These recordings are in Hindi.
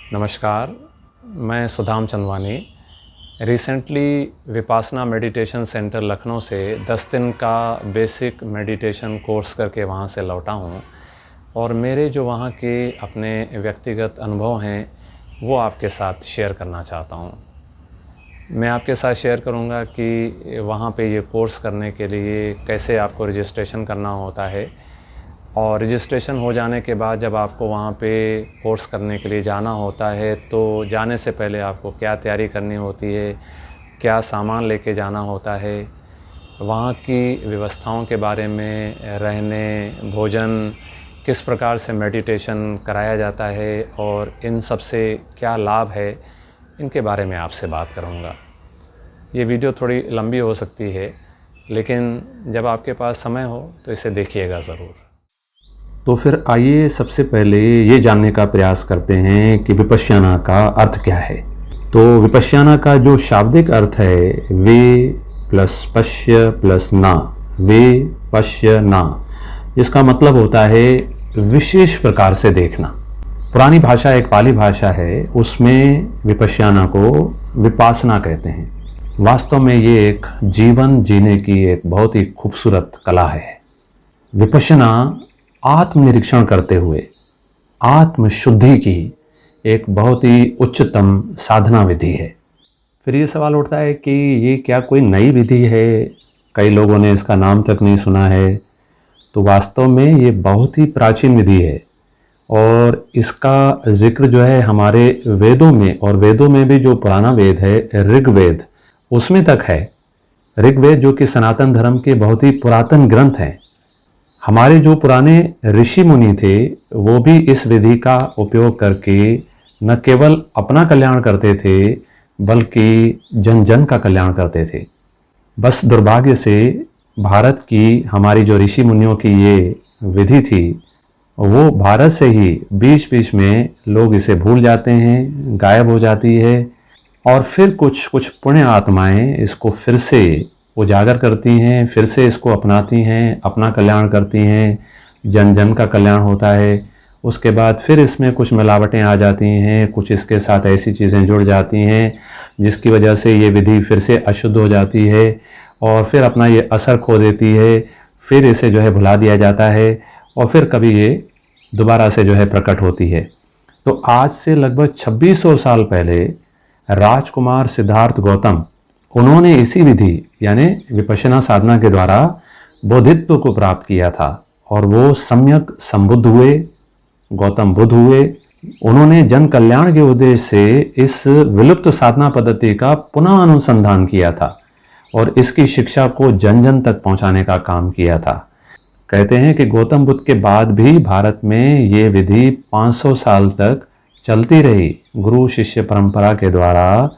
नमस्कार, मैं Sudam Chandwani recently Vipassana meditation centre Lucknow से 10 दिन का बेसिक मेडिटेशन कोर्स करके वहाँ से लौटा हूँ और मेरे जो वहाँ के अपने व्यक्तिगत अनुभव हैं वो आपके साथ शेयर करना चाहता हूँ। मैं आपके साथ शेयर करूँगा कि वहाँ पे ये कोर्स करने के लिए कैसे आपको रजिस्ट्रेशन करना होता है और रजिस्ट्रेशन हो जाने के बाद जब आपको वहाँ पे कोर्स करने के लिए जाना होता है तो जाने से पहले आपको क्या तैयारी करनी होती है, क्या सामान लेके जाना होता है, वहाँ की व्यवस्थाओं के बारे में, रहने, भोजन, किस प्रकार से मेडिटेशन कराया जाता है और इन सब से क्या लाभ है, इनके बारे में आपसे बात करूँगा। ये वीडियो थोड़ी लंबी हो सकती है, लेकिन जब आपके पास समय हो तो इसे देखिएगा ज़रूर। तो फिर आइए सबसे पहले ये जानने का प्रयास करते हैं कि विपश्यना का अर्थ क्या है। तो विपश्यना का जो शाब्दिक अर्थ है वे प्लस पश्य प्लस ना, वे पश्य ना, इसका मतलब होता है विशेष प्रकार से देखना। पुरानी भाषा एक पाली भाषा है, उसमें विपश्यना को विपासना कहते हैं। वास्तव में ये एक जीवन जीने की एक बहुत ही खूबसूरत कला है। विपश्यना आत्मनिरीक्षण करते हुए आत्मशुद्धि की एक बहुत ही उच्चतम साधना विधि है। फिर ये सवाल उठता है कि ये क्या कोई नई विधि है, कई लोगों ने इसका नाम तक नहीं सुना है। तो वास्तव में ये बहुत ही प्राचीन विधि है और इसका जिक्र जो है हमारे वेदों में, और वेदों में भी जो पुराना वेद है ऋग्वेद, उसमें तक है। ऋग्वेद जो कि सनातन धर्म के बहुत ही पुरातन ग्रंथ हैं। हमारे जो पुराने ऋषि मुनि थे वो भी इस विधि का उपयोग करके न केवल अपना कल्याण करते थे बल्कि जन जन का कल्याण करते थे। बस दुर्भाग्य से भारत की हमारी जो ऋषि मुनियों की ये विधि थी वो भारत से ही बीच बीच में लोग इसे भूल जाते हैं, गायब हो जाती है और फिर कुछ पुण्य आत्माएं इसको फिर से उजागर करती हैं, फिर से इसको अपनाती हैं, अपना कल्याण करती हैं, जन जन का कल्याण होता है। उसके बाद फिर इसमें कुछ मिलावटें आ जाती हैं, कुछ इसके साथ ऐसी चीज़ें जुड़ जाती हैं जिसकी वजह से ये विधि फिर से अशुद्ध हो जाती है और फिर अपना ये असर खो देती है। फिर इसे जो है भुला दिया जाता है और फिर कभी ये दोबारा से जो है प्रकट होती है। तो आज से लगभग 2600 साल पहले राजकुमार सिद्धार्थ गौतम, उन्होंने इसी विधि यानी विपश्यना साधना के द्वारा बोधित्व को प्राप्त किया था और वो सम्यक संबुद्ध हुए, गौतम बुद्ध हुए। उन्होंने जन कल्याण के उद्देश्य से इस विलुप्त साधना पद्धति का पुनः अनुसंधान किया था और इसकी शिक्षा को जन जन तक पहुंचाने का काम किया था। कहते हैं कि गौतम बुद्ध के बाद भी भारत में ये विधि 500 साल तक चलती रही। गुरु शिष्य परंपरा के द्वारा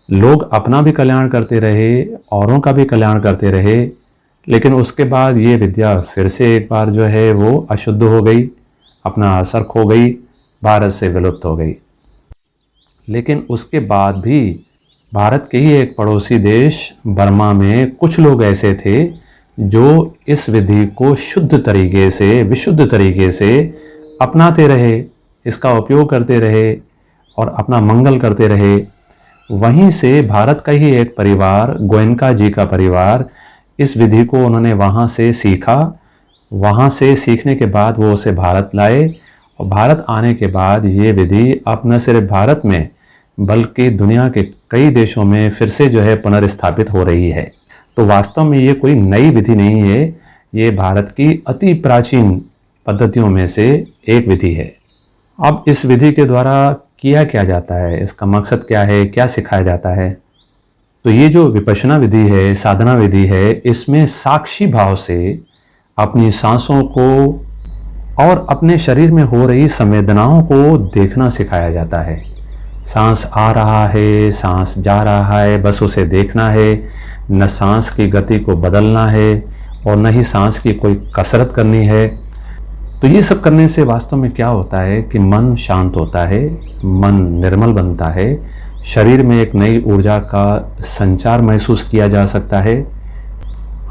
लोग अपना भी कल्याण करते रहे, औरों का भी कल्याण करते रहे, लेकिन उसके बाद ये विद्या फिर से एक बार जो है वो अशुद्ध हो गई, अपना असर खो गई, भारत से विलुप्त हो गई। लेकिन उसके बाद भी भारत के ही एक पड़ोसी देश बर्मा में कुछ लोग ऐसे थे जो इस विधि को शुद्ध तरीके से, विशुद्ध तरीके से अपनाते रहे, इसका उपयोग करते रहे और अपना मंगल करते रहे। वहीं से भारत का ही एक परिवार, गोयनका जी का परिवार, इस विधि को उन्होंने वहाँ से सीखा। वहाँ से सीखने के बाद वो उसे भारत लाए और भारत आने के बाद ये विधि अब न सिर्फ भारत में बल्कि दुनिया के कई देशों में फिर से जो है पुनर्स्थापित हो रही है। तो वास्तव में ये कोई नई विधि नहीं है, ये भारत की अति प्राचीन पद्धतियों में से एक विधि है। अब इस विधि के द्वारा किया क्या जाता है, इसका मकसद क्या है, क्या सिखाया जाता है? तो ये जो विपश्यना विधि है, साधना विधि है, इसमें साक्षी भाव से अपनी सांसों को और अपने शरीर में हो रही संवेदनाओं को देखना सिखाया जाता है। सांस आ रहा है, सांस जा रहा है, बस उसे देखना है। न सांस की गति को बदलना है और न ही सांस की कोई कसरत करनी है। तो ये सब करने से वास्तव में क्या होता है कि मन शांत होता है, मन निर्मल बनता है, शरीर में एक नई ऊर्जा का संचार महसूस किया जा सकता है।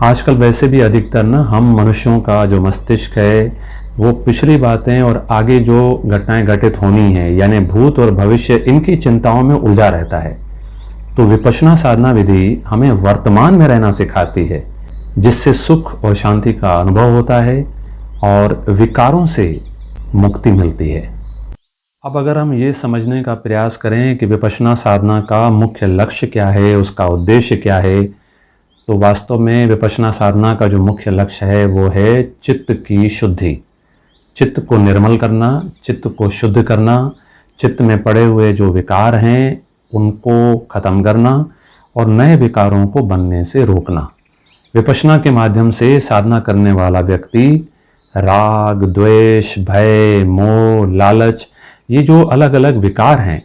आजकल वैसे भी अधिकतर हम मनुष्यों का जो मस्तिष्क है वो पिछली बातें और आगे जो घटनाएं घटित होनी है यानी भूत और भविष्य, इनकी चिंताओं में उलझा रहता है। तो विपश्यना साधना विधि हमें वर्तमान में रहना सिखाती है, जिससे सुख और शांति का अनुभव होता है और विकारों से मुक्ति मिलती है। अब अगर हम ये समझने का प्रयास करें कि विपश्यना साधना का मुख्य लक्ष्य क्या है, उसका उद्देश्य क्या है, तो वास्तव में विपश्यना साधना का जो मुख्य लक्ष्य है वो है चित्त की शुद्धि, चित्त को निर्मल करना, चित्त को शुद्ध करना, चित्त में पड़े हुए जो विकार हैं उनको ख़त्म करना और नए विकारों को बनने से रोकना। विपश्यना के माध्यम से साधना करने वाला व्यक्ति राग, द्वेष, भय, मोह, लालच, ये जो अलग अलग विकार हैं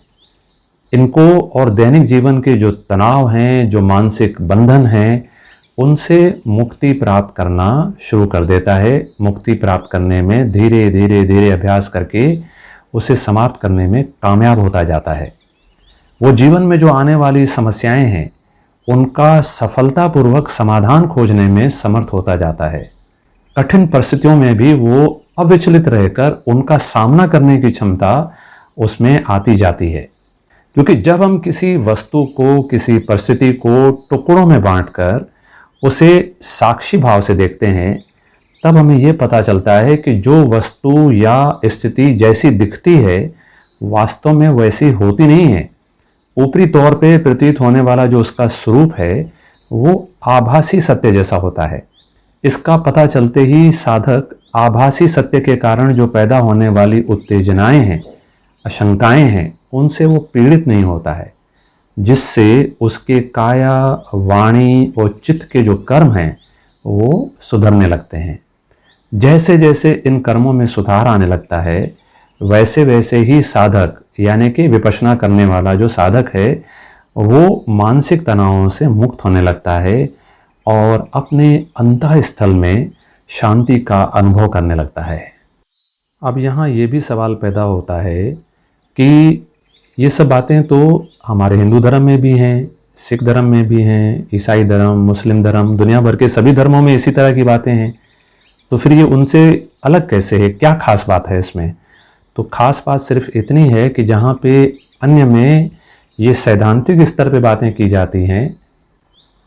इनको और दैनिक जीवन के जो तनाव हैं, जो मानसिक बंधन हैं, उनसे मुक्ति प्राप्त करना शुरू कर देता है। मुक्ति प्राप्त करने में धीरे धीरे धीरे अभ्यास करके उसे समाप्त करने में कामयाब होता जाता है। वो जीवन में जो आने वाली समस्याएं हैं उनका सफलतापूर्वक समाधान खोजने में समर्थ होता जाता है। कठिन परिस्थितियों में भी वो अविचलित रहकर उनका सामना करने की क्षमता उसमें आती जाती है। क्योंकि जब हम किसी वस्तु को, किसी परिस्थिति को टुकड़ों में बांटकर उसे साक्षी भाव से देखते हैं, तब हमें ये पता चलता है कि जो वस्तु या स्थिति जैसी दिखती है वास्तव में वैसी होती नहीं है। ऊपरी तौर पे प्रतीत होने वाला जो उसका स्वरूप है वो आभासी सत्य जैसा होता है। इसका पता चलते ही साधक आभासी सत्य के कारण जो पैदा होने वाली उत्तेजनाएं हैं, आशंकाएं हैं, उनसे वो पीड़ित नहीं होता है, जिससे उसके काया, वाणी और चित्त के जो कर्म हैं वो सुधरने लगते हैं। जैसे जैसे इन कर्मों में सुधार आने लगता है वैसे वैसे ही साधक यानी कि विपश्यना करने वाला जो साधक है वो मानसिक तनावों से मुक्त होने लगता है और अपने अंतःस्थल में शांति का अनुभव करने लगता है। अब यहाँ ये भी सवाल पैदा होता है कि ये सब बातें तो हमारे हिंदू धर्म में भी हैं, सिख धर्म में भी हैं, ईसाई धर्म, मुस्लिम धर्म, दुनिया भर के सभी धर्मों में इसी तरह की बातें हैं। तो फिर ये उनसे अलग कैसे है? क्या खास बात है इसमें? तो खास बात सिर्फ इतनी है कि जहाँ पे अन्य में ये सैद्धांतिक स्तर पे बातें की जाती हैं,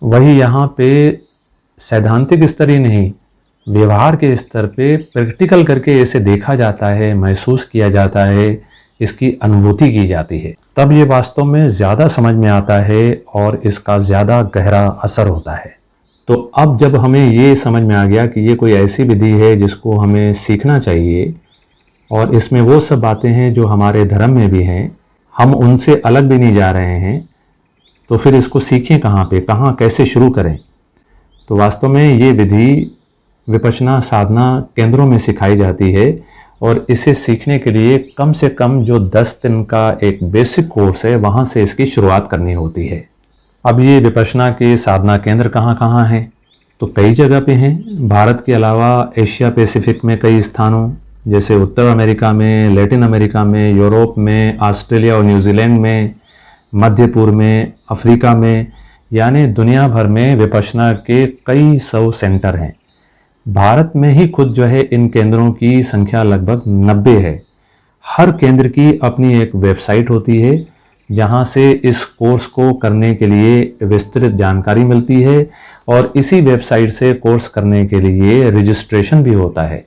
वही यहाँ पे सैद्धांतिक स्तर ही नहीं, व्यवहार के स्तर पे प्रैक्टिकल करके इसे देखा जाता है, महसूस किया जाता है, इसकी अनुभूति की जाती है। तब ये वास्तव में ज़्यादा समझ में आता है और इसका ज़्यादा गहरा असर होता है। तो अब जब हमें ये समझ में आ गया कि ये कोई ऐसी विधि है जिसको हमें सीखना चाहिए और इसमें वो सब बातें हैं जो हमारे धर्म में भी हैं, हम उनसे अलग भी नहीं जा रहे हैं, तो फिर इसको सीखें कहाँ पे, कहाँ कैसे शुरू करें? तो वास्तव में ये विधि विपश्यना साधना केंद्रों में सिखाई जाती है और इसे सीखने के लिए कम से कम जो 10 दिन का एक बेसिक कोर्स है वहाँ से इसकी शुरुआत करनी होती है। अब ये विपश्यना के साधना केंद्र कहाँ कहाँ हैं? तो कई जगह पे हैं। भारत के अलावा एशिया पैसिफिक में कई स्थानों जैसे उत्तर अमेरिका में, लैटिन अमेरिका में, यूरोप में, ऑस्ट्रेलिया और न्यूजीलैंड में, मध्य पूर्व में, अफ्रीका में, यानी दुनिया भर में विपश्यना के कई सौ सेंटर हैं। भारत में ही खुद जो है इन केंद्रों की संख्या लगभग 90 है। हर केंद्र की अपनी एक वेबसाइट होती है जहां से इस कोर्स को करने के लिए विस्तृत जानकारी मिलती है और इसी वेबसाइट से कोर्स करने के लिए रजिस्ट्रेशन भी होता है।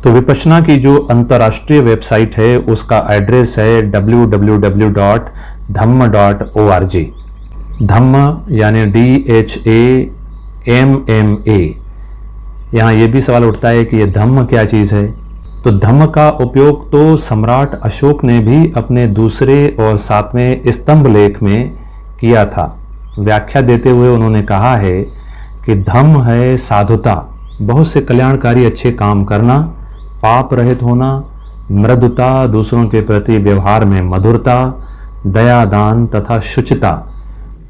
तो विपश्यना की जो अंतर्राष्ट्रीय वेबसाइट है उसका एड्रेस है www.dhamma.org। धम्म यानी DHAMMA। यहाँ ये भी सवाल उठता है कि ये धम्म क्या चीज़ है? तो धम्म का उपयोग तो सम्राट अशोक ने भी अपने दूसरे और 7वें स्तंभ लेख में किया था। व्याख्या देते हुए उन्होंने कहा है कि धम्म है साधुता, बहुत से कल्याणकारी अच्छे काम करना, पाप रहित होना, मृदुता, दूसरों के प्रति व्यवहार में मधुरता, दया, दान तथा शुचिता।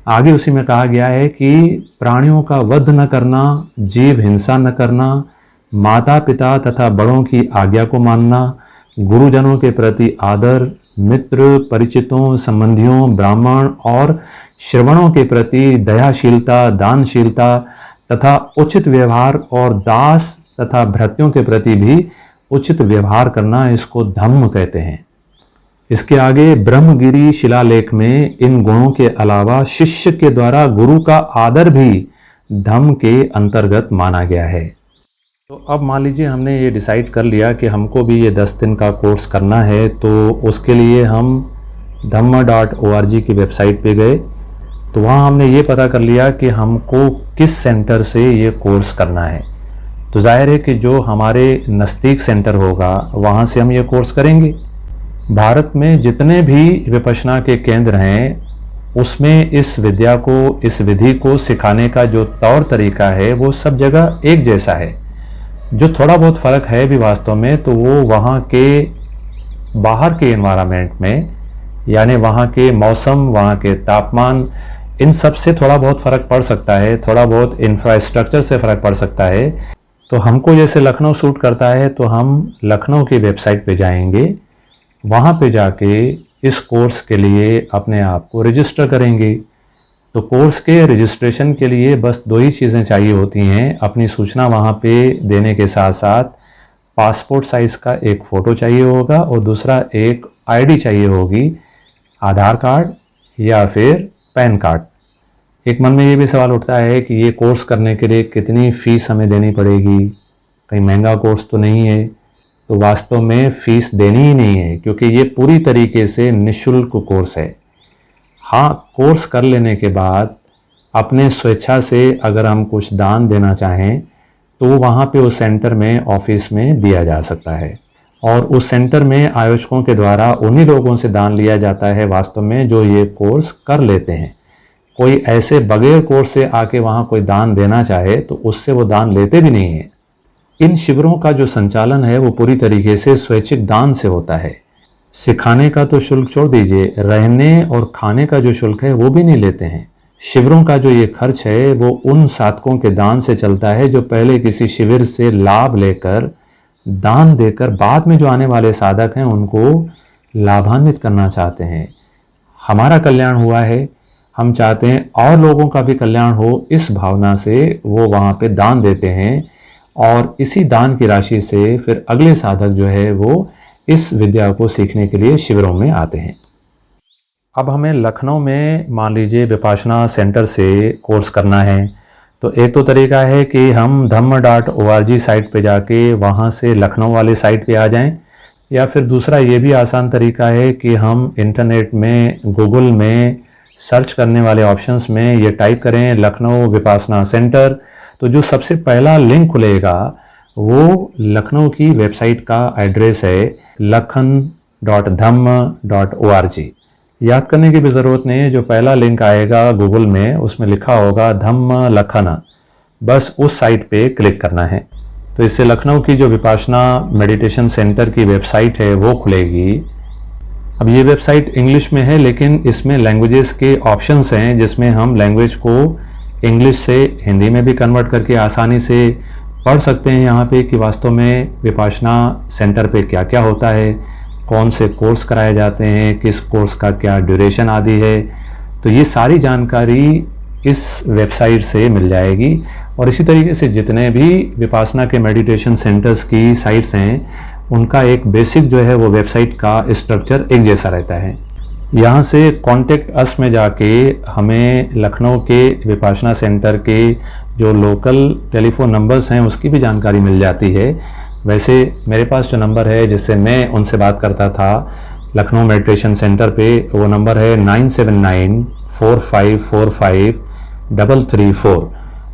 आगे उसी में कहा गया है कि प्राणियों का वध न करना, जीव हिंसा न करना, माता पिता तथा बड़ों की आज्ञा को मानना, गुरुजनों के प्रति आदर, मित्र, परिचितों, संबंधियों, ब्राह्मण और श्रवणों के प्रति दयाशीलता, दानशीलता तथा उचित व्यवहार और दास तथा भृत्यों के प्रति भी उचित व्यवहार करना, इसको धम्म कहते हैं। इसके आगे ब्रह्मगिरी शिलालेख में इन गुणों के अलावा शिष्य के द्वारा गुरु का आदर भी धम्म के अंतर्गत माना गया है। तो अब मान लीजिए हमने ये डिसाइड कर लिया कि हमको भी ये 10 दिन का कोर्स करना है, तो उसके लिए हम dhamma.org की वेबसाइट पे गए। तो वहाँ हमने ये पता कर लिया कि हमको किस सेंटर से ये कोर्स करना है। तो जाहिर है कि जो हमारे नज़दीक सेंटर होगा वहाँ से हम ये कोर्स करेंगे। भारत में जितने भी विपश्यना के केंद्र हैं उसमें इस विद्या को, इस विधि को सिखाने का जो तौर तरीका है वो सब जगह एक जैसा है। जो थोड़ा बहुत फ़र्क है भी वास्तव में, तो वो वहाँ के बाहर के एनवायरनमेंट में, यानी वहाँ के मौसम, वहाँ के तापमान, इन सब से थोड़ा बहुत फ़र्क पड़ सकता है, थोड़ा बहुत इंफ्रास्ट्रक्चर से फ़र्क पड़ सकता है। तो हमको जैसे लखनऊ सूट करता है तो हम लखनऊ की वेबसाइट पे जाएंगे, वहाँ पे जाके इस कोर्स के लिए अपने आप को रजिस्टर करेंगे। तो कोर्स के रजिस्ट्रेशन के लिए बस 2 ही चीज़ें चाहिए होती हैं। अपनी सूचना वहाँ पे देने के साथ साथ पासपोर्ट साइज़ का एक फ़ोटो चाहिए होगा और दूसरा एक आईडी चाहिए होगी, आधार कार्ड या फिर पैन कार्ड। एक मन में ये भी सवाल उठता है कि ये कोर्स करने के लिए कितनी फ़ीस हमें देनी पड़ेगी, कहीं महंगा कोर्स तो नहीं है। तो वास्तव में फ़ीस देनी ही नहीं है, क्योंकि ये पूरी तरीके से निःशुल्क कोर्स है। हाँ, कोर्स कर लेने के बाद अपने स्वेच्छा से अगर हम कुछ दान देना चाहें तो वहाँ पे उस सेंटर में, ऑफिस में दिया जा सकता है। और उस सेंटर में आयोजकों के द्वारा उन्हीं लोगों से दान लिया जाता है वास्तव में जो ये कोर्स कर लेते हैं। कोई ऐसे बगैर कोर्स से आके वहाँ कोई दान देना चाहे तो उससे वो दान लेते भी नहीं है। इन शिविरों का जो संचालन है वो पूरी तरीके से स्वैच्छिक दान से होता है। सिखाने का तो शुल्क छोड़ दीजिए, रहने और खाने का जो शुल्क है वो भी नहीं लेते हैं। शिविरों का जो ये खर्च है वो उन साधकों के दान से चलता है जो पहले किसी शिविर से लाभ लेकर, दान देकर बाद में जो आने वाले साधक हैं उनको लाभान्वित करना चाहते हैं। हमारा कल्याण हुआ है, हम चाहते हैं और लोगों का भी कल्याण हो, इस भावना से वो वहाँ पे दान देते हैं और इसी दान की राशि से फिर अगले साधक जो है वो इस विद्या को सीखने के लिए शिविरों में आते हैं। अब हमें लखनऊ में मान लीजिए विपाशना सेंटर से कोर्स करना है, तो एक तो तरीका है कि हम dhamma.org साइट पे जाके वहाँ से लखनऊ वाली साइट पे आ जाएं, या फिर दूसरा ये भी आसान तरीका है कि हम इंटरनेट में, गूगल में सर्च करने वाले ऑप्शंस में ये टाइप करें लखनऊ विपासना सेंटर। तो जो सबसे पहला लिंक खुलेगा वो लखनऊ की वेबसाइट का एड्रेस है lakhan.dhamma.org। याद करने की भी ज़रूरत नहीं है, जो पहला लिंक आएगा गूगल में उसमें लिखा होगा धम्म लखन, बस उस साइट पे क्लिक करना है। तो इससे लखनऊ की जो विपासना मेडिटेशन सेंटर की वेबसाइट है वो खुलेगी। अब ये वेबसाइट इंग्लिश में है, लेकिन इसमें लैंग्वेजेस के ऑप्शंस हैं जिसमें हम लैंग्वेज को इंग्लिश से हिंदी में भी कन्वर्ट करके आसानी से पढ़ सकते हैं यहाँ पे कि वास्तव में विपासना सेंटर पे क्या क्या होता है, कौन से कोर्स कराए जाते हैं, किस कोर्स का क्या ड्यूरेशन आदि है। तो ये सारी जानकारी इस वेबसाइट से मिल जाएगी। और इसी तरीके से जितने भी विपासना के मेडिटेशन सेंटर्स की साइट्स हैं उनका एक बेसिक जो है वो वेबसाइट का स्ट्रक्चर एक जैसा रहता है। यहाँ से कॉन्टेक्ट अस में जाके हमें लखनऊ के विपासना सेंटर के जो लोकल टेलीफोन नंबर्स हैं उसकी भी जानकारी मिल जाती है। वैसे मेरे पास जो नंबर है जिससे मैं उनसे बात करता था लखनऊ मेडिटेशन सेंटर पे, वो नंबर है 9794545334।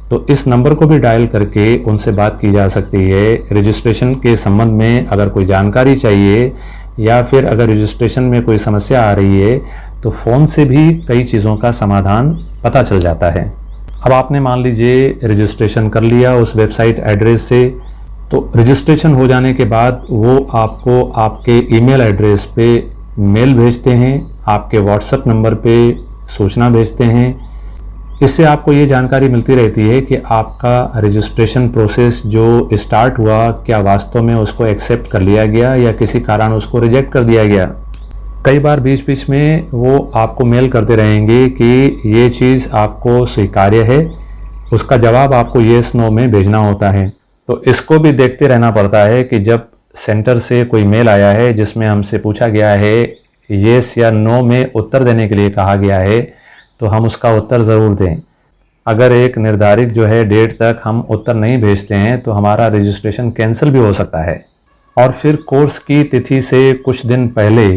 तो इस नंबर को भी डायल करके उनसे बात की जा सकती है। रजिस्ट्रेशन के संबंध में अगर कोई जानकारी चाहिए या फिर अगर रजिस्ट्रेशन में कोई समस्या आ रही है तो फ़ोन से भी कई चीज़ों का समाधान पता चल जाता है। अब आपने मान लीजिए रजिस्ट्रेशन कर लिया उस वेबसाइट एड्रेस से, तो रजिस्ट्रेशन हो जाने के बाद वो आपको आपके ईमेल एड्रेस पे मेल भेजते हैं, आपके व्हाट्सएप नंबर पे सूचना भेजते हैं। इससे आपको ये जानकारी मिलती रहती है कि आपका रजिस्ट्रेशन प्रोसेस जो स्टार्ट हुआ क्या वास्तव में उसको एक्सेप्ट कर लिया गया या किसी कारण उसको रिजेक्ट कर दिया गया। कई बार बीच बीच में वो आपको मेल करते रहेंगे कि ये चीज़ आपको स्वीकार्य है, उसका जवाब आपको येस नो में भेजना होता है। तो इसको भी देखते रहना पड़ता है कि जब सेंटर से कोई मेल आया है जिसमें हमसे पूछा गया है, येस या नो में उत्तर देने के लिए कहा गया है, तो हम उसका उत्तर ज़रूर दें। अगर एक निर्धारित जो है डेट तक हम उत्तर नहीं भेजते हैं तो हमारा रजिस्ट्रेशन कैंसिल भी हो सकता है। और फिर कोर्स की तिथि से कुछ दिन पहले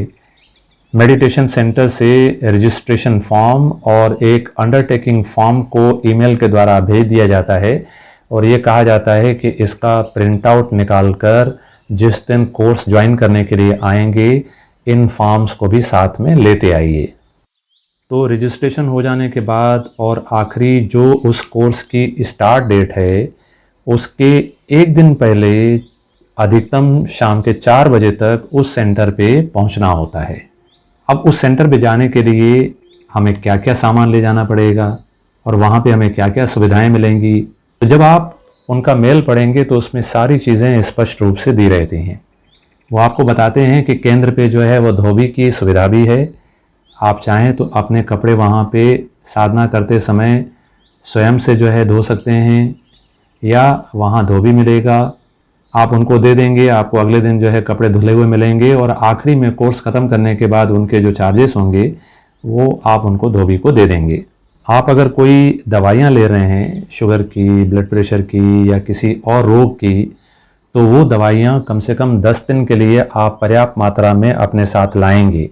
मेडिटेशन सेंटर से रजिस्ट्रेशन फॉर्म और एक अंडरटेकिंग फॉर्म को ईमेल के द्वारा भेज दिया जाता है और ये कहा जाता है कि इसका प्रिंट आउट निकाल कर जिस दिन कोर्स ज्वाइन करने के लिए आएंगे इन फॉर्म्स को भी साथ में लेते आइए। तो रजिस्ट्रेशन हो जाने के बाद और आखिरी जो उस कोर्स की स्टार्ट डेट है उसके एक दिन पहले अधिकतम शाम के 4 बजे तक उस सेंटर पे पहुंचना होता है। अब उस सेंटर पे जाने के लिए हमें क्या क्या सामान ले जाना पड़ेगा और वहाँ पे हमें क्या क्या सुविधाएं मिलेंगी, तो जब आप उनका मेल पढ़ेंगे तो उसमें सारी चीज़ें स्पष्ट रूप से दी रहती हैं। वो आपको बताते हैं कि केंद्र पे जो है वो धोबी की सुविधा भी है। आप चाहें तो अपने कपड़े वहाँ पे साधना करते समय स्वयं से जो है धो सकते हैं या वहाँ धोबी मिलेगा, आप उनको दे देंगे, आपको अगले दिन जो है कपड़े धुले हुए मिलेंगे और आखिरी में कोर्स ख़त्म करने के बाद उनके जो चार्जेस होंगे वो आप उनको धोबी को दे देंगे। आप अगर कोई दवाइयाँ ले रहे हैं शुगर की, ब्लड प्रेशर की या किसी और रोग की, तो वो दवाइयाँ कम से कम 10 दिन के लिए आप पर्याप्त मात्रा में अपने साथ लाएंगे।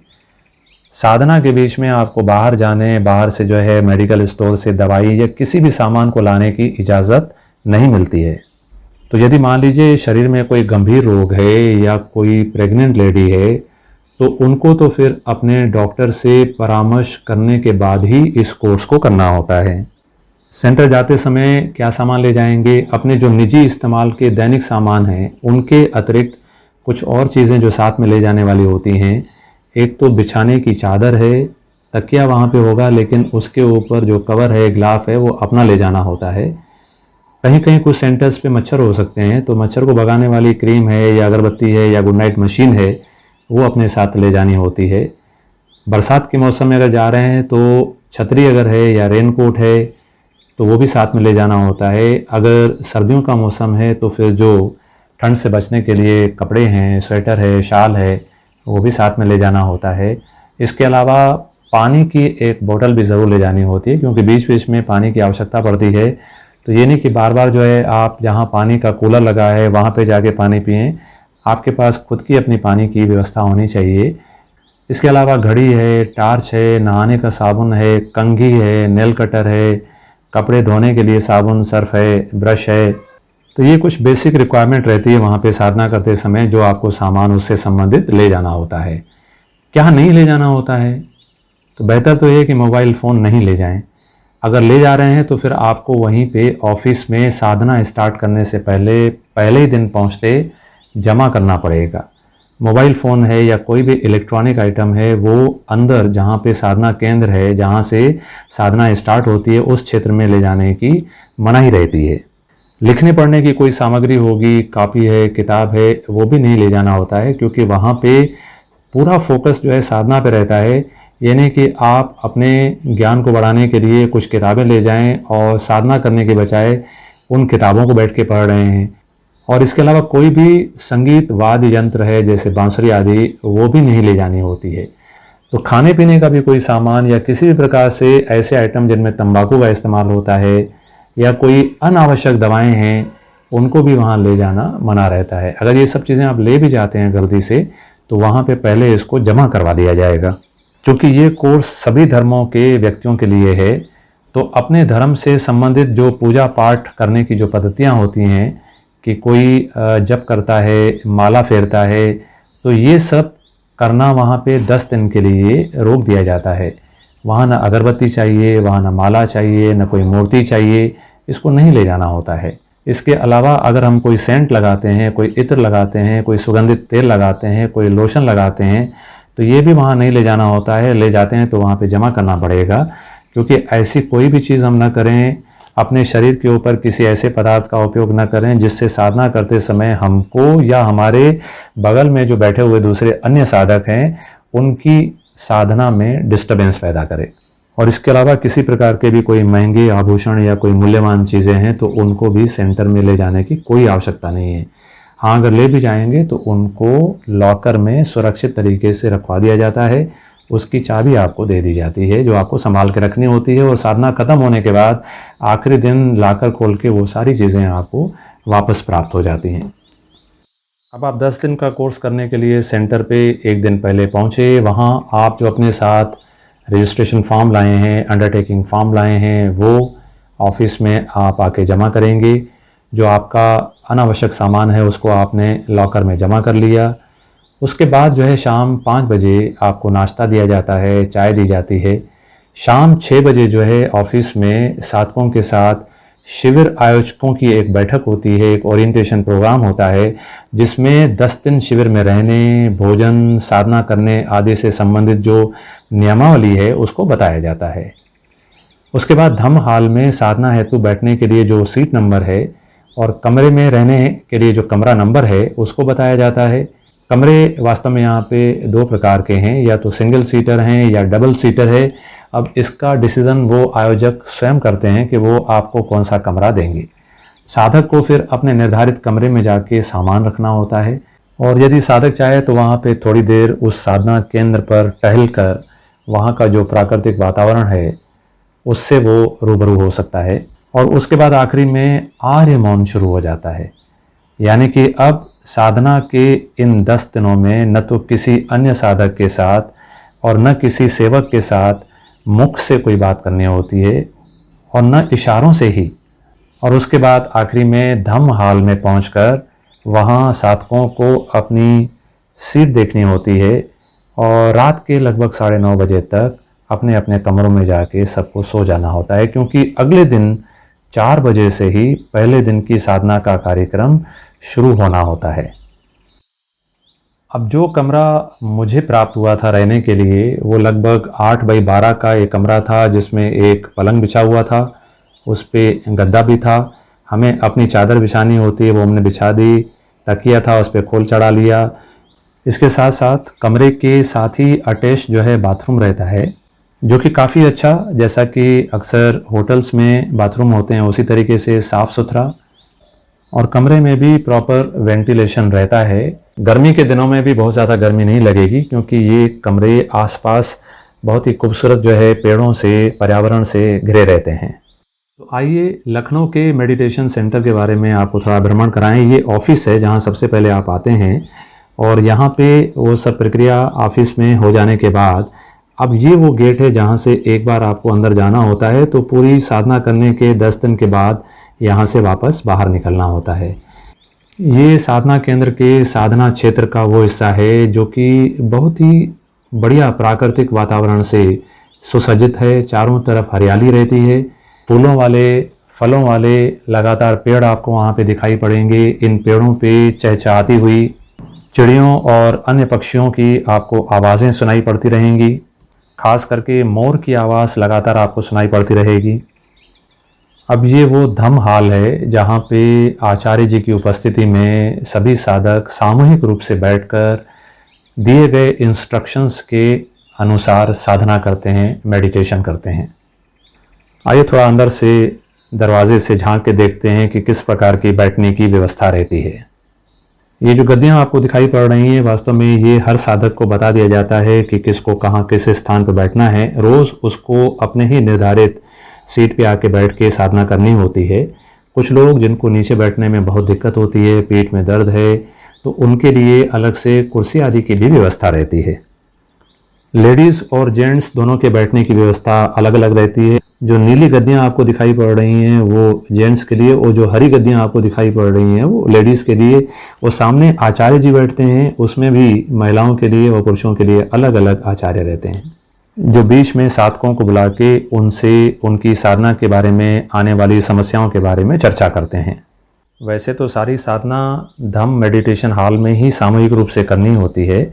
साधना के बीच में आपको बाहर से जो है मेडिकल स्टोर से दवाई या किसी भी सामान को लाने की इजाज़त नहीं मिलती है। तो यदि मान लीजिए शरीर में कोई गंभीर रोग है या कोई प्रेग्नेंट लेडी है तो उनको तो फिर अपने डॉक्टर से परामर्श करने के बाद ही इस कोर्स को करना होता है। सेंटर जाते समय क्या सामान ले जाएंगे? अपने जो निजी इस्तेमाल के दैनिक सामान हैं उनके अतिरिक्त कुछ और चीज़ें जो साथ में ले जाने वाली होती हैं। एक तो बिछाने की चादर है, तकिया वहाँ पे होगा लेकिन उसके ऊपर जो कवर है, ग्लाफ है, वो अपना ले जाना होता है। कहीं कहीं कुछ सेंटर्स पे मच्छर हो सकते हैं तो मच्छर को भगाने वाली क्रीम है या अगरबत्ती है या गुड नाइट मशीन है, वो अपने साथ ले जानी होती है। बरसात के मौसम में अगर जा रहे हैं तो छतरी अगर है या रेनकोट है तो वो भी साथ में ले जाना होता है। अगर सर्दियों का मौसम है तो फिर जो ठंड से बचने के लिए कपड़े हैं, स्वेटर है, शाल है, वो भी साथ में ले जाना होता है। इसके अलावा पानी की एक बोतल भी ज़रूर ले जानी होती है क्योंकि बीच बीच में पानी की आवश्यकता पड़ती है। तो ये नहीं कि बार बार जो है आप जहाँ पानी का कूलर लगा है वहाँ पे जाके पानी पिएं, आपके पास खुद की अपनी पानी की व्यवस्था होनी चाहिए। इसके अलावा घड़ी है, टार्च है, नहाने का साबुन है, कंघी है, नेल कटर है, कपड़े धोने के लिए साबुन, सर्फ है, ब्रश है। तो ये कुछ बेसिक रिक्वायरमेंट रहती है वहाँ पे साधना करते समय जो आपको सामान उससे संबंधित ले जाना होता है। क्या नहीं ले जाना होता है? तो बेहतर तो ये कि मोबाइल फ़ोन नहीं ले जाएं। अगर ले जा रहे हैं तो फिर आपको वहीं पे ऑफिस में साधना स्टार्ट करने से पहले ही दिन पहुँचते जमा करना पड़ेगा। मोबाइल फ़ोन है या कोई भी इलेक्ट्रॉनिक आइटम है वो अंदर जहाँ पे साधना केंद्र है, जहाँ से साधना स्टार्ट होती है, उस क्षेत्र में ले जाने की मनाही रहती है। लिखने पढ़ने की कोई सामग्री होगी, कापी है, किताब है, वो भी नहीं ले जाना होता है क्योंकि वहाँ पे पूरा फोकस जो है साधना पे रहता है। ये नहीं कि आप अपने ज्ञान को बढ़ाने के लिए कुछ किताबें ले जाएं और साधना करने के बजाय उन किताबों को बैठ के पढ़ रहे हैं। और इसके अलावा कोई भी संगीत वाद्य यंत्र है जैसे बांसुरी आदि, वो भी नहीं ले जानी होती है। तो खाने पीने का भी कोई सामान या किसी भी प्रकार से ऐसे आइटम जिनमें तंबाकू का इस्तेमाल होता है या कोई अनावश्यक दवाएं हैं, उनको भी वहाँ ले जाना मना रहता है। अगर ये सब चीज़ें आप ले भी जाते हैं गलती से तो वहाँ पे पहले इसको जमा करवा दिया जाएगा। क्योंकि ये कोर्स सभी धर्मों के व्यक्तियों के लिए है तो अपने धर्म से संबंधित जो पूजा पाठ करने की जो पद्धतियाँ होती हैं कि कोई जप करता है, माला फेरता है, तो ये सब करना वहाँ पे 10 दिन के लिए रोक दिया जाता है। वहाँ ना अगरबत्ती चाहिए, वहाँ ना माला चाहिए, ना कोई मूर्ति चाहिए, इसको नहीं ले जाना होता है। इसके अलावा अगर हम कोई सेंट लगाते हैं, कोई इत्र लगाते हैं, कोई सुगंधित तेल लगाते हैं, कोई लोशन लगाते हैं, तो ये भी वहाँ नहीं ले जाना होता है। ले जाते हैं तो वहाँ पे जमा करना पड़ेगा क्योंकि ऐसी कोई भी चीज़ हम ना करें, अपने शरीर के ऊपर किसी ऐसे पदार्थ का उपयोग न करें जिससे साधना करते समय हमको या हमारे बगल में जो बैठे हुए दूसरे अन्य साधक हैं उनकी साधना में डिस्टर्बेंस पैदा करे। और इसके अलावा किसी प्रकार के भी कोई महंगे आभूषण या कोई मूल्यवान चीज़ें हैं तो उनको भी सेंटर में ले जाने की कोई आवश्यकता नहीं है। हाँ, अगर ले भी जाएंगे तो उनको लॉकर में सुरक्षित तरीके से रखवा दिया जाता है। उसकी चाबी आपको दे दी जाती है जो आपको संभाल के रखनी होती है, और साधना खत्म होने के बाद आखिरी दिन लॉकर खोल के वो सारी चीज़ें आपको वापस प्राप्त हो जाती हैं। अब आप 10 दिन का कोर्स करने के लिए सेंटर पे एक दिन पहले पहुँचे। वहाँ आप जो अपने साथ रजिस्ट्रेशन फॉर्म लाए हैं, अंडरटेकिंग फॉर्म लाए हैं, वो ऑफिस में आप आके जमा करेंगे। जो आपका अनावश्यक सामान है उसको आपने लॉकर में जमा कर लिया। उसके बाद जो है शाम 5 बजे आपको नाश्ता दिया जाता है, चाय दी जाती है। शाम 6 बजे जो है ऑफिस में साधकों के साथ शिविर आयोजकों की एक बैठक होती है, एक ओरिएंटेशन प्रोग्राम होता है जिसमें 10 दिन शिविर में रहने, भोजन, साधना करने आदि से संबंधित जो नियमावली है उसको बताया जाता है। उसके बाद धम्म हॉल में साधना हेतु बैठने के लिए जो सीट नंबर है और कमरे में रहने के लिए जो कमरा नंबर है उसको बताया जाता है। कमरे वास्तव में यहाँ पे 2 प्रकार के हैं, या तो सिंगल सीटर हैं या डबल सीटर है। अब इसका डिसीज़न वो आयोजक स्वयं करते हैं कि वो आपको कौन सा कमरा देंगे। साधक को फिर अपने निर्धारित कमरे में जाके सामान रखना होता है, और यदि साधक चाहे तो वहाँ पे थोड़ी देर उस साधना केंद्र पर टहल कर वहाँ का जो प्राकृतिक वातावरण है उससे वो रूबरू हो सकता है। और उसके बाद आखिरी में आर्य मौन शुरू हो जाता है, यानी कि अब साधना के इन 10 दिनों में न तो किसी अन्य साधक के साथ और न किसी सेवक के साथ मुख से कोई बात करनी होती है और न इशारों से ही। और उसके बाद आखिरी में धम्म हॉल में पहुंचकर वहां साधकों को अपनी सीट देखनी होती है, और रात के लगभग 9:30 बजे तक अपने अपने कमरों में जाके सबको सो जाना होता है, क्योंकि अगले दिन 4 बजे से ही पहले दिन की साधना का कार्यक्रम शुरू होना होता है। अब जो कमरा मुझे प्राप्त हुआ था रहने के लिए वो लगभग 8 बाई 12 का एक कमरा था, जिसमें एक पलंग बिछा हुआ था, उस पर गद्दा भी था। हमें अपनी चादर बिछानी होती है, वो हमने बिछा दी। तकिया था, उस पर खोल चढ़ा लिया। इसके साथ साथ कमरे के साथ ही अटैच जो है बाथरूम रहता है, जो कि काफ़ी अच्छा, जैसा कि अक्सर होटल्स में बाथरूम होते हैं उसी तरीके से साफ़ सुथरा, और कमरे में भी प्रॉपर वेंटिलेशन रहता है। गर्मी के दिनों में भी बहुत ज़्यादा गर्मी नहीं लगेगी, क्योंकि ये कमरे आसपास बहुत ही खूबसूरत जो है पेड़ों से, पर्यावरण से घिरे रहते हैं। तो आइए लखनऊ के मेडिटेशन सेंटर के बारे में आपको थोड़ा भ्रमण कराएं। ये ऑफिस है जहाँ सबसे पहले आप आते हैं, और यहाँ पे वो सब प्रक्रिया ऑफिस में हो जाने के बाद अब ये वो गेट है जहाँ से एक बार आपको अंदर जाना होता है, तो पूरी साधना करने के 10 दिन के बाद यहाँ से वापस बाहर निकलना होता है। ये साधना केंद्र के साधना क्षेत्र का वो हिस्सा है जो कि बहुत ही बढ़िया प्राकृतिक वातावरण से सुसज्जित है। चारों तरफ हरियाली रहती है, फूलों वाले, फलों वाले लगातार पेड़ आपको वहाँ पे दिखाई पड़ेंगे। इन पेड़ों पे चहचहाती हुई चिड़ियों और अन्य पक्षियों की आपको आवाज़ें सुनाई पड़ती रहेंगी। खास करके मोर की आवाज़ लगातार आपको सुनाई पड़ती रहेगी। अब ये वो धम्म हॉल है जहाँ पे आचार्य जी की उपस्थिति में सभी साधक सामूहिक रूप से बैठकर दिए गए इंस्ट्रक्शंस के अनुसार साधना करते हैं, मेडिटेशन करते हैं। आइए थोड़ा अंदर से दरवाजे से झांक के देखते हैं कि किस प्रकार की बैठने की व्यवस्था रहती है। ये जो गद्दियाँ आपको दिखाई पड़ रही हैं, वास्तव में ये हर साधक को बता दिया जाता है कि किसको कहाँ किस स्थान पर बैठना है। रोज़ उसको अपने ही निर्धारित सीट पे आके बैठ के साधना करनी होती है। कुछ लोग जिनको नीचे बैठने में बहुत दिक्कत होती है, पेट में दर्द है, तो उनके लिए अलग से कुर्सी आदि की भी व्यवस्था रहती है। लेडीज़ और जेंट्स दोनों के बैठने की व्यवस्था अलग अलग रहती है। जो नीली गद्दियाँ आपको दिखाई पड़ रही हैं वो जेंट्स के लिए, और जो हरी गद्दियाँ आपको दिखाई पड़ रही हैं वो लेडीज़ के लिए। वो सामने आचार्य जी बैठते हैं, उसमें भी महिलाओं के लिए और पुरुषों के लिए अलग अलग आचार्य रहते हैं, जो बीच में साधकों को बुला के उनसे उनकी साधना के बारे में, आने वाली समस्याओं के बारे में चर्चा करते हैं। वैसे तो सारी साधना धम्म मेडिटेशन हॉल में ही सामूहिक रूप से करनी होती है,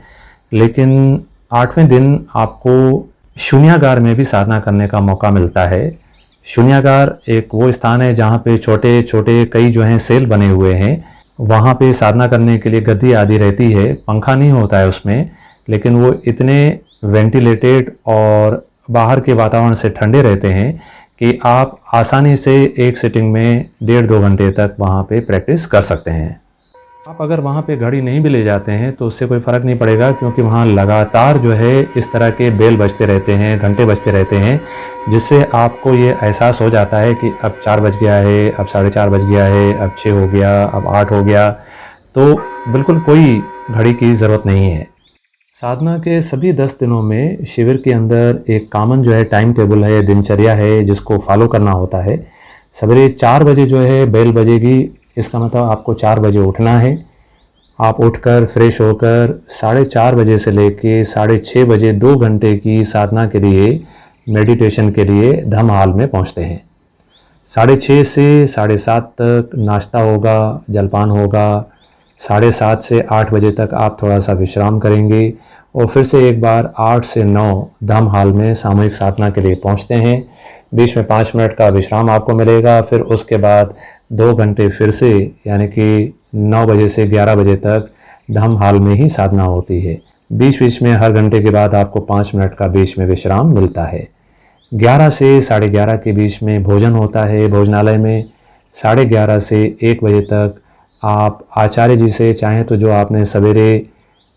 लेकिन 8वें दिन आपको शून्यागार में भी साधना करने का मौका मिलता है। शून्यागार एक वो स्थान है जहाँ पे छोटे छोटे कई जो हैं सेल बने हुए हैं। वहाँ पे साधना करने के लिए गद्दी आदि रहती है। पंखा नहीं होता है उसमें, लेकिन वो इतने वेंटिलेटेड और बाहर के वातावरण से ठंडे रहते हैं कि आप आसानी से एक सिटिंग में 1.5-2 घंटे तक वहाँ पे प्रैक्टिस कर सकते हैं। आप अगर वहाँ पे घड़ी नहीं भी ले जाते हैं तो उससे कोई फ़र्क नहीं पड़ेगा, क्योंकि वहाँ लगातार जो है इस तरह के बेल बजते रहते हैं, घंटे बजते रहते हैं, जिससे आपको ये एहसास हो जाता है कि अब 4 बज गया है, अब 4:30 बज गया है, अब 6 हो गया, अब 8 हो गया। तो बिल्कुल कोई घड़ी की ज़रूरत नहीं है। साधना के सभी 10 दिनों में शिविर के अंदर एक कॉमन जो है टाइम टेबल है, दिनचर्या है, जिसको फॉलो करना होता है। सवेरे 4 बजे जो है बेल बजेगी, इसका मतलब आपको 4 बजे उठना है। आप उठकर फ्रेश होकर 4:30 बजे से लेके 6:30 बजे 2 घंटे की साधना के लिए, मेडिटेशन के लिए धम्म हॉल में पहुंचते हैं। 6:30 से 7:30 तक नाश्ता होगा, जलपान होगा। 7:30 से 8 बजे तक आप थोड़ा सा विश्राम करेंगे और फिर से एक बार 8 से 9 धम्म हॉल में सामूहिक साधना के लिए पहुंचते हैं। बीच में 5 मिनट का विश्राम आपको मिलेगा। फिर उसके बाद 2 घंटे फिर से, यानी कि 9 बजे से 11 बजे तक धम्म हॉल में ही साधना होती है। बीच बीच में हर घंटे के बाद आपको 5 मिनट का बीच में विश्राम मिलता है। 11 से 11:30 के बीच में भोजन होता है भोजनालय में। 11:30 से 1 बजे तक आप आचार्य जी से चाहें तो जो आपने सवेरे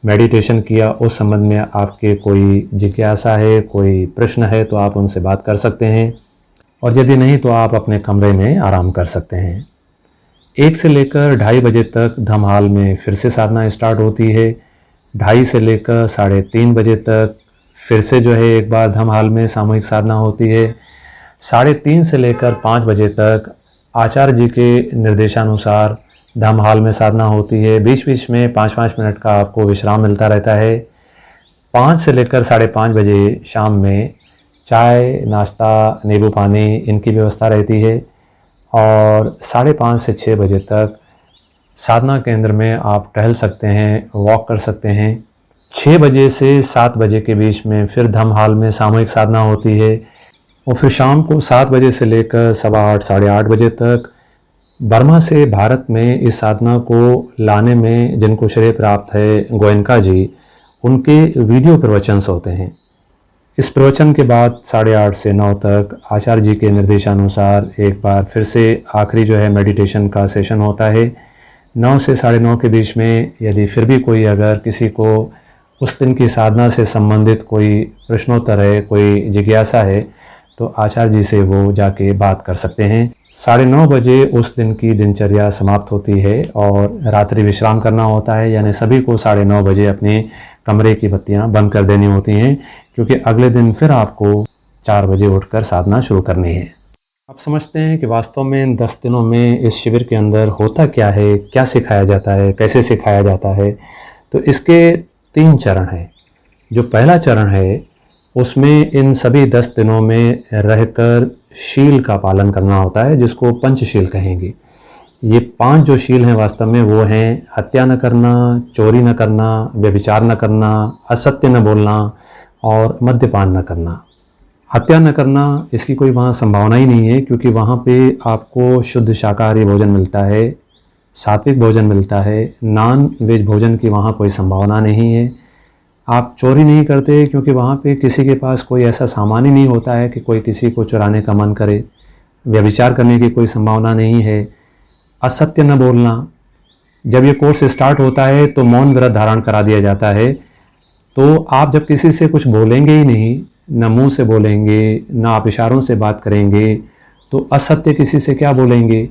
मेडिटेशन किया उस संबंध में आपके कोई जिज्ञासा है, कोई प्रश्न है, तो आप उनसे बात कर सकते हैं, और यदि नहीं तो आप अपने कमरे में आराम कर सकते हैं। 1 से लेकर 2:30 बजे तक धम्म हॉल में फिर से साधना स्टार्ट होती है। 2:30 से लेकर 3:30 बजे तक फिर से जो है एक बार धम्म हॉल में सामूहिक साधना होती है। 3:30 से लेकर 5 बजे तक आचार्य जी के निर्देशानुसार धम्म हॉल में साधना होती है। बीच बीच में 5-5 मिनट का आपको विश्राम मिलता रहता है। 5 से लेकर 5:30 बजे शाम में चाय, नाश्ता, नींबू पानी इनकी व्यवस्था रहती है, और 5:30 से 6 बजे तक साधना केंद्र में आप टहल सकते हैं, वॉक कर सकते हैं। 6 बजे से 7 बजे के बीच में फिर धम्म हॉल में सामूहिक साधना होती है, और फिर शाम को 7 बजे से लेकर 8:15 साढ़े 8 बजे तक बर्मा से भारत में इस साधना को लाने में जिनको श्रेय प्राप्त है, गोयनका जी, उनके वीडियो प्रवचन्स होते हैं। इस प्रवचन के बाद 8:30 से 9 तक आचार्य जी के निर्देशानुसार एक बार फिर से आखिरी जो है मेडिटेशन का सेशन होता है। 9 से 9:30 के बीच में यदि फिर भी कोई अगर किसी को उस दिन की साधना से संबंधित कोई प्रश्नोत्तर है, कोई जिज्ञासा है, तो आचार्य जी से वो जाके बात कर सकते हैं। 9:30 बजे उस दिन की दिनचर्या समाप्त होती है और रात्रि विश्राम करना होता है, यानी सभी को 9:30 बजे अपने कमरे की बत्तियां बंद कर देनी होती हैं, क्योंकि अगले दिन फिर आपको 4 बजे उठकर साधना शुरू करनी है। आप समझते हैं कि वास्तव में इन 10 दिनों में इस शिविर के अंदर होता क्या है, क्या सिखाया जाता है, कैसे सिखाया जाता है। तो इसके 3 चरण हैं। जो पहला चरण है उसमें इन सभी 10 दिनों में रहकर शील का पालन करना होता है, जिसको पंचशील कहेंगे। ये 5 जो शील हैं वास्तव में वो हैं हत्या न करना, चोरी न करना, व्यभिचार न करना, असत्य न बोलना और मद्यपान न करना। हत्या न करना इसकी कोई वहाँ संभावना ही नहीं है, क्योंकि वहाँ पे आपको शुद्ध शाकाहारी भोजन मिलता है, सात्विक भोजन मिलता है। नॉन वेज भोजन की वहाँ कोई संभावना नहीं है। आप चोरी नहीं करते, क्योंकि वहाँ पे किसी के पास कोई ऐसा सामान ही नहीं होता है कि कोई किसी को चुराने का मन करे। व्यभिचार करने की कोई संभावना नहीं है। असत्य न बोलना, जब ये कोर्स स्टार्ट होता है तो मौन व्रत धारण करा दिया जाता है। तो आप जब किसी से कुछ बोलेंगे ही नहीं, न मुंह से बोलेंगे, न आप इशारों से बात करेंगे, तो असत्य किसी से क्या बोलेंगे।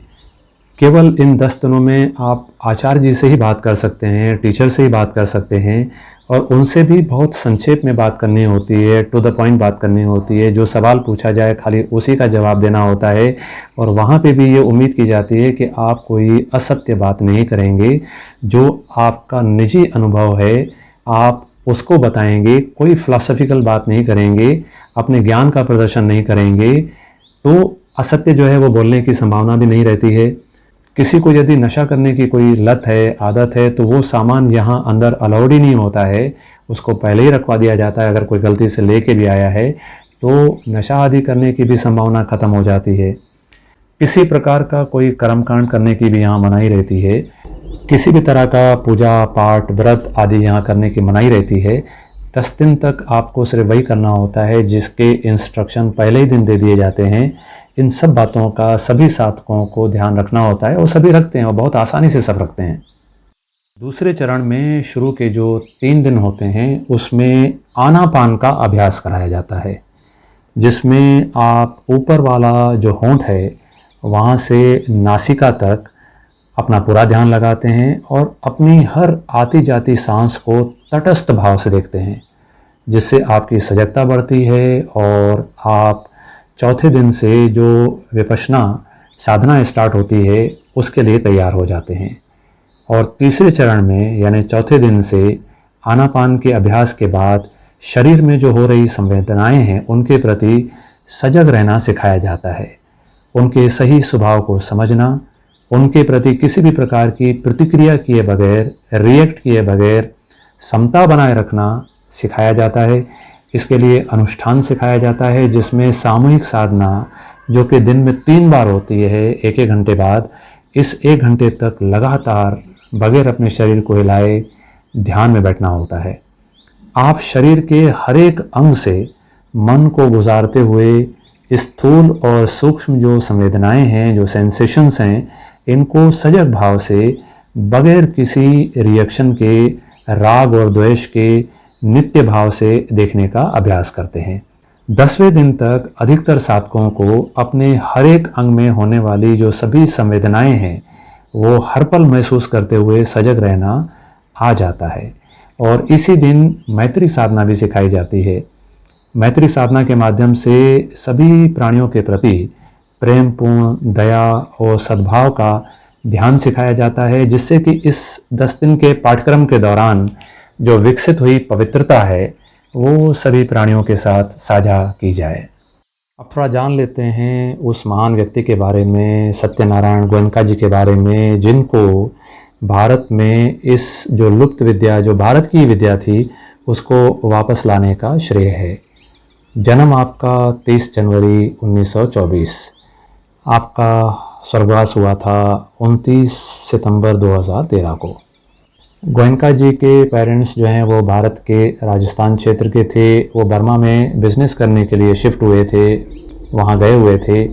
केवल इन 10 दिनों में आप आचार्य जी से ही बात कर सकते हैं, टीचर से ही बात कर सकते हैं, और उनसे भी बहुत संक्षेप में बात करनी होती है, टू द पॉइंट बात करनी होती है। जो सवाल पूछा जाए खाली उसी का जवाब देना होता है, और वहाँ पे भी ये उम्मीद की जाती है कि आप कोई असत्य बात नहीं करेंगे। जो आपका निजी अनुभव है आप उसको बताएंगे, कोई फिलॉसफिकल बात नहीं करेंगे, अपने ज्ञान का प्रदर्शन नहीं करेंगे, तो असत्य जो है वो बोलने की संभावना भी नहीं रहती है। किसी को यदि नशा करने की कोई लत है, आदत है, तो वो सामान यहाँ अंदर अलाउड ही नहीं होता है, उसको पहले ही रखवा दिया जाता है। अगर कोई गलती से लेके भी आया है तो नशा आदि करने की भी संभावना खत्म हो जाती है। किसी प्रकार का कोई कर्मकांड करने की भी यहाँ मनाही रहती है। किसी भी तरह का पूजा पाठ व्रत आदि यहाँ करने की मनाही रहती है। 10 दिन तक आपको सिर्फ वही करना होता है जिसके इंस्ट्रक्शन पहले ही दिन दे दिए जाते हैं। इन सब बातों का सभी साधकों को ध्यान रखना होता है, और सभी रखते हैं और बहुत आसानी से सब रखते हैं। दूसरे चरण में शुरू के जो 3 दिन होते हैं उसमें आनापान का अभ्यास कराया जाता है, जिसमें आप ऊपर वाला जो होंठ है वहाँ से नासिका तक अपना पूरा ध्यान लगाते हैं और अपनी हर आती जाती सांस को तटस्थ भाव से देखते हैं, जिससे आपकी सजगता बढ़ती है और आप चौथे दिन से जो विपश्यना साधना स्टार्ट होती है उसके लिए तैयार हो जाते हैं। और तीसरे चरण में यानी चौथे दिन से आनापान के अभ्यास के बाद शरीर में जो हो रही संवेदनाएं हैं उनके प्रति सजग रहना सिखाया जाता है। उनके सही स्वभाव को समझना, उनके प्रति किसी भी प्रकार की प्रतिक्रिया किए बगैर, रिएक्ट किए बगैर समता बनाए रखना सिखाया जाता है। इसके लिए अनुष्ठान सिखाया जाता है, जिसमें सामूहिक साधना जो कि दिन में 3 बार होती है 1-1 घंटे बाद, इस 1 घंटे तक लगातार बगैर अपने शरीर को हिलाए ध्यान में बैठना होता है। आप शरीर के हर एक अंग से मन को गुजारते हुए स्थूल और सूक्ष्म जो संवेदनाएं हैं, जो सेंसेशंस हैं, इनको सजग भाव से बगैर किसी रिएक्शन के, राग और द्वेष के नित्य भाव से देखने का अभ्यास करते हैं। 10वें दिन तक अधिकतर साधकों को अपने हर एक अंग में होने वाली जो सभी संवेदनाएं हैं वो हर पल महसूस करते हुए सजग रहना आ जाता है। और इसी दिन मैत्री साधना भी सिखाई जाती है। मैत्री साधना के माध्यम से सभी प्राणियों के प्रति प्रेम पूर्ण, दया और सद्भाव का ध्यान सिखाया जाता है, जिससे कि इस 10 दिन के पाठ्यक्रम के दौरान जो विकसित हुई पवित्रता है वो सभी प्राणियों के साथ साझा की जाए। अब थोड़ा जान लेते हैं उस महान व्यक्ति के बारे में, सत्यनारायण गोयनका जी के बारे में, जिनको भारत में इस जो लुप्त विद्या, जो भारत की विद्या थी, उसको वापस लाने का श्रेय है। जन्म आपका 23 जनवरी 1924, आपका स्वर्गवास हुआ था 29 सितंबर 2013 को। गोयनका जी के पेरेंट्स जो हैं वो भारत के राजस्थान क्षेत्र के थे। वो बर्मा में बिज़नेस करने के लिए शिफ्ट हुए थे, वहाँ गए हुए थे।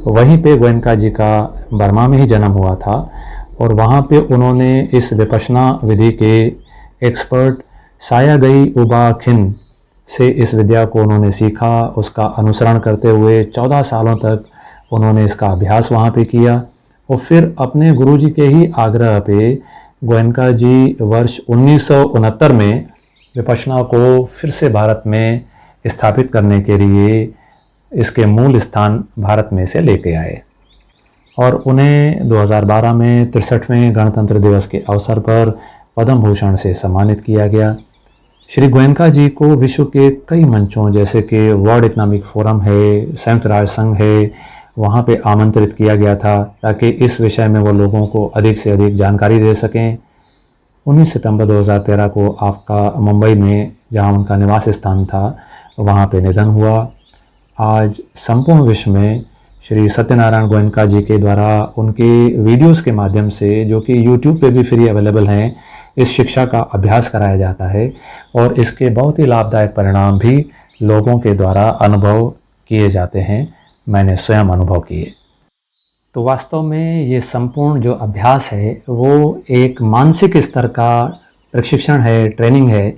वहीं पे गोयनका जी का बर्मा में ही जन्म हुआ था और वहाँ पे उन्होंने इस विपश्यना विधि के एक्सपर्ट सायागई उबा खिन से इस विद्या को उन्होंने सीखा। उसका अनुसरण करते हुए 14 सालों तक उन्होंने इसका अभ्यास वहाँ पे किया और फिर अपने गुरुजी के ही आग्रह पे गोयनका जी वर्ष 1969 में विपश्यना को फिर से भारत में स्थापित करने के लिए इसके मूल स्थान भारत में से लेके आए और उन्हें 2012 में 63वें गणतंत्र दिवस के अवसर पर पद्म भूषण से सम्मानित किया गया। श्री गोयनका जी को विश्व के कई मंचों जैसे कि वर्ल्ड इकोनॉमिक फोरम है, संयुक्त राष्ट्र संघ है, वहाँ पे आमंत्रित किया गया था ताकि इस विषय में वो लोगों को अधिक से अधिक जानकारी दे सकें। 19 सितंबर 2013 को आपका मुंबई में जहाँ उनका निवास स्थान था वहाँ पे निधन हुआ। आज संपूर्ण विश्व में श्री सत्यनारायण गोयनका जी के द्वारा उनके वीडियोस के माध्यम से, जो कि यूट्यूब पे भी फ्री अवेलेबल हैं, इस शिक्षा का अभ्यास कराया जाता है और इसके बहुत ही लाभदायक परिणाम भी लोगों के द्वारा अनुभव किए जाते हैं। मैंने स्वयं अनुभव किए। तो वास्तव में ये संपूर्ण जो अभ्यास है वो एक मानसिक स्तर का प्रशिक्षण है, ट्रेनिंग है।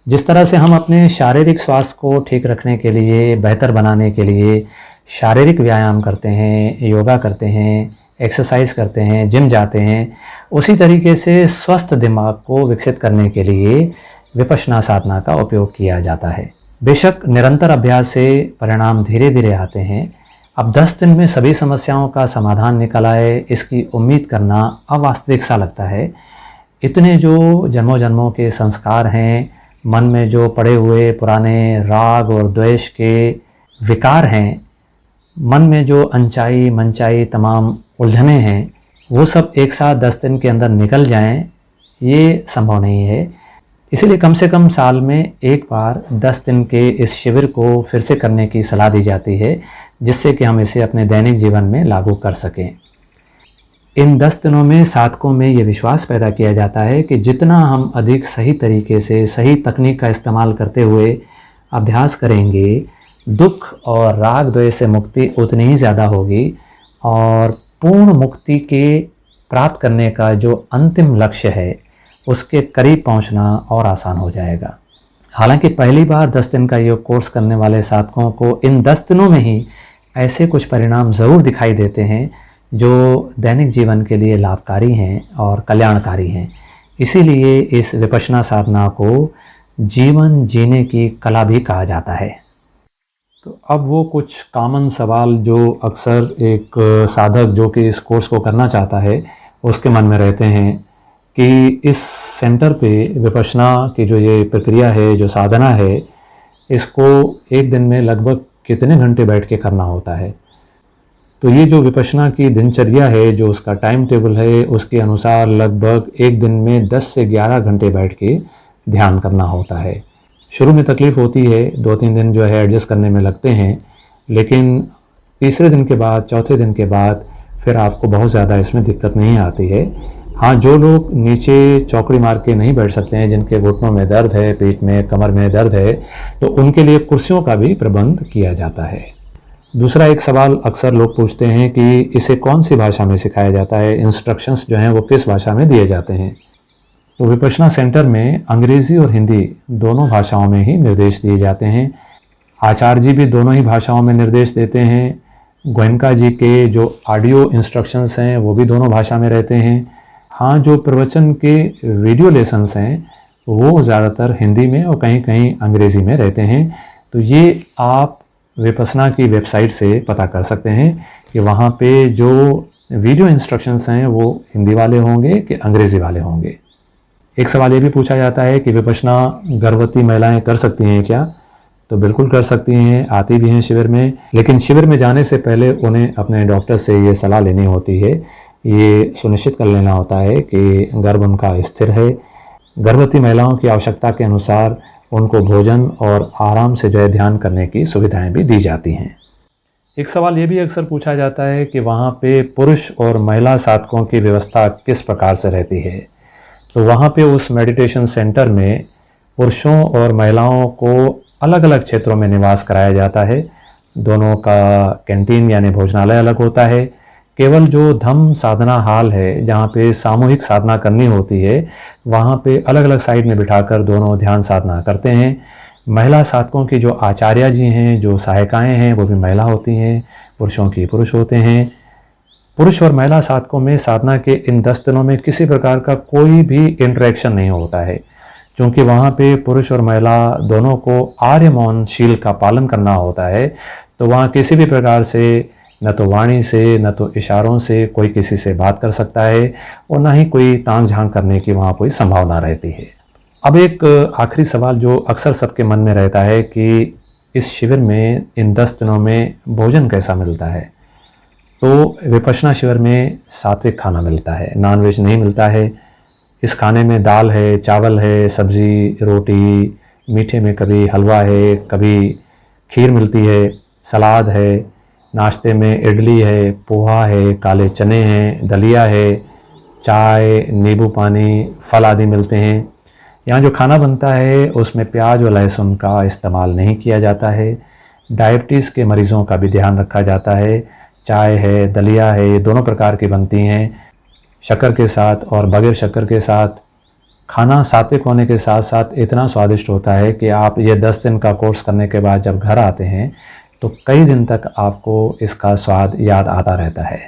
जिस तरह से हम अपने शारीरिक स्वास्थ्य को ठीक रखने के लिए, बेहतर बनाने के लिए शारीरिक व्यायाम करते हैं, योगा करते हैं, एक्सरसाइज करते हैं, जिम जाते हैं, उसी तरीके से स्वस्थ दिमाग को विकसित करने के लिए विपश्यना साधना का उपयोग किया जाता है। बेशक निरंतर अभ्यास से परिणाम धीरे धीरे आते हैं। अब 10 दिन में सभी समस्याओं का समाधान निकल आए, इसकी उम्मीद करना अवास्तविक सा लगता है। इतने जो जन्मों जन्मों के संस्कार हैं, मन में जो पड़े हुए पुराने राग और द्वेष के विकार हैं, मन में जो अनचाही मनचाही तमाम उलझने हैं, वो सब एक साथ 10 दिन के अंदर निकल जाएं, ये संभव नहीं है। इसीलिए कम से कम साल में एक बार 10 दिन के इस शिविर को फिर से करने की सलाह दी जाती है, जिससे कि हम इसे अपने दैनिक जीवन में लागू कर सकें। इन 10 दिनों में साधकों में ये विश्वास पैदा किया जाता है कि जितना हम अधिक सही तरीके से, सही तकनीक का इस्तेमाल करते हुए अभ्यास करेंगे, दुख और राग द्वेष से मुक्ति उतनी ही ज़्यादा होगी और पूर्ण मुक्ति के प्राप्त करने का जो अंतिम लक्ष्य है उसके करीब पहुंचना और आसान हो जाएगा। हालांकि पहली बार 10 दिन का योग कोर्स करने वाले साधकों को इन 10 दिनों में ही ऐसे कुछ परिणाम ज़रूर दिखाई देते हैं जो दैनिक जीवन के लिए लाभकारी हैं और कल्याणकारी हैं। इसीलिए इस विपश्यना साधना को जीवन जीने की कला भी कहा जाता है। तो अब वो कुछ कॉमन सवाल जो अक्सर एक साधक जो कि इस कोर्स को करना चाहता है उसके मन में रहते हैं कि इस सेंटर पे विपश्यना की जो ये प्रक्रिया है, जो साधना है, इसको एक दिन में लगभग कितने घंटे बैठ के करना होता है। तो ये जो विपश्यना की दिनचर्या है, जो उसका टाइम टेबल है, उसके अनुसार लगभग एक दिन में 10 से 11 घंटे बैठ के ध्यान करना होता है। शुरू में तकलीफ़ होती है, 2-3 दिन जो है एडजस्ट करने में लगते हैं, लेकिन तीसरे दिन के बाद, चौथे दिन के बाद फिर आपको बहुत ज़्यादा इसमें दिक्कत नहीं आती है। हाँ, जो लोग नीचे चौकड़ी मार के नहीं बैठ सकते हैं, जिनके घुटनों में दर्द है, पेट में, कमर में दर्द है, तो उनके लिए कुर्सियों का भी प्रबंध किया जाता है। दूसरा एक सवाल अक्सर लोग पूछते हैं कि इसे कौन सी भाषा में सिखाया जाता है, इंस्ट्रक्शंस जो हैं वो किस भाषा में दिए जाते हैं। तो विपश्यना सेंटर में अंग्रेज़ी और हिंदी दोनों भाषाओं में ही निर्देश दिए जाते हैं। आचार्य जी भी दोनों ही भाषाओं में निर्देश देते हैं। गोयनका जी के जो ऑडियो इंस्ट्रक्शंस हैं वो भी दोनों भाषा में रहते हैं। हाँ, जो प्रवचन के वीडियो लेसन्स हैं वो ज़्यादातर हिंदी में और कहीं कहीं अंग्रेज़ी में रहते हैं। तो ये आप विपश्यना की वेबसाइट से पता कर सकते हैं कि वहाँ पे जो वीडियो इंस्ट्रक्शंस हैं वो हिंदी वाले होंगे कि अंग्रेज़ी वाले होंगे। एक सवाल ये भी पूछा जाता है कि विपश्यना गर्भवती महिलाएं कर सकती हैं क्या? तो बिल्कुल कर सकती हैं, आती भी हैं शिविर में, लेकिन शिविर में जाने से पहले उन्हें अपने डॉक्टर से ये सलाह लेनी होती है, ये सुनिश्चित कर लेना होता है कि गर्भ उनका स्थिर है। गर्भवती महिलाओं की आवश्यकता के अनुसार उनको भोजन और आराम से जो है ध्यान करने की सुविधाएं भी दी जाती हैं। एक सवाल ये भी अक्सर पूछा जाता है कि वहाँ पे पुरुष और महिला साधकों की व्यवस्था किस प्रकार से रहती है। तो वहाँ पे उस मेडिटेशन सेंटर में पुरुषों और महिलाओं को अलग अलग क्षेत्रों में निवास कराया जाता है। दोनों का कैंटीन यानी भोजनालय अलग होता है। केवल जो धम्म साधना हाल है, जहाँ पे सामूहिक साधना करनी होती है, वहाँ पे अलग अलग साइड में बिठाकर दोनों ध्यान साधना करते हैं। महिला साधकों की जो आचार्य जी हैं, जो सहायिकाएँ हैं, वो भी महिला होती हैं, पुरुषों की पुरुष होते हैं। पुरुष और महिला साधकों में साधना के इन 10 दिनों में किसी प्रकार का कोई भी इंटरेक्शन नहीं होता है, क्योंकि वहाँ पे पुरुष और महिला दोनों को आर्य मौन शील का पालन करना होता है। तो वहाँ किसी भी प्रकार से न तो वाणी से, न तो इशारों से कोई किसी से बात कर सकता है और ना ही कोई तांग झांग करने की वहाँ कोई संभावना रहती है। अब एक आखिरी सवाल जो अक्सर सबके मन में रहता है कि इस शिविर में इन 10 दिनों में भोजन कैसा मिलता है। तो विपश्यना शिविर में सात्विक खाना मिलता है, नॉनवेज नहीं मिलता है। इस खाने में दाल है, चावल है, सब्ज़ी, रोटी, मीठे में कभी हलवा है, कभी खीर मिलती है, सलाद है, नाश्ते में इडली है, पोहा है, काले चने हैं, दलिया है, चाय, नींबू पानी, फल आदि मिलते हैं। यहाँ जो खाना बनता है उसमें प्याज और लहसुन का इस्तेमाल नहीं किया जाता है। डायबिटीज़ के मरीज़ों का भी ध्यान रखा जाता है। चाय है, दलिया है, ये दोनों प्रकार की बनती हैं, शक्कर के साथ और बगैर शक्कर के साथ। खाना सात्विक होने के साथ साथ इतना स्वादिष्ट होता है कि आप ये 10 दिन का कोर्स करने के बाद जब घर आते हैं तो कई दिन तक आपको इसका स्वाद याद आता रहता है।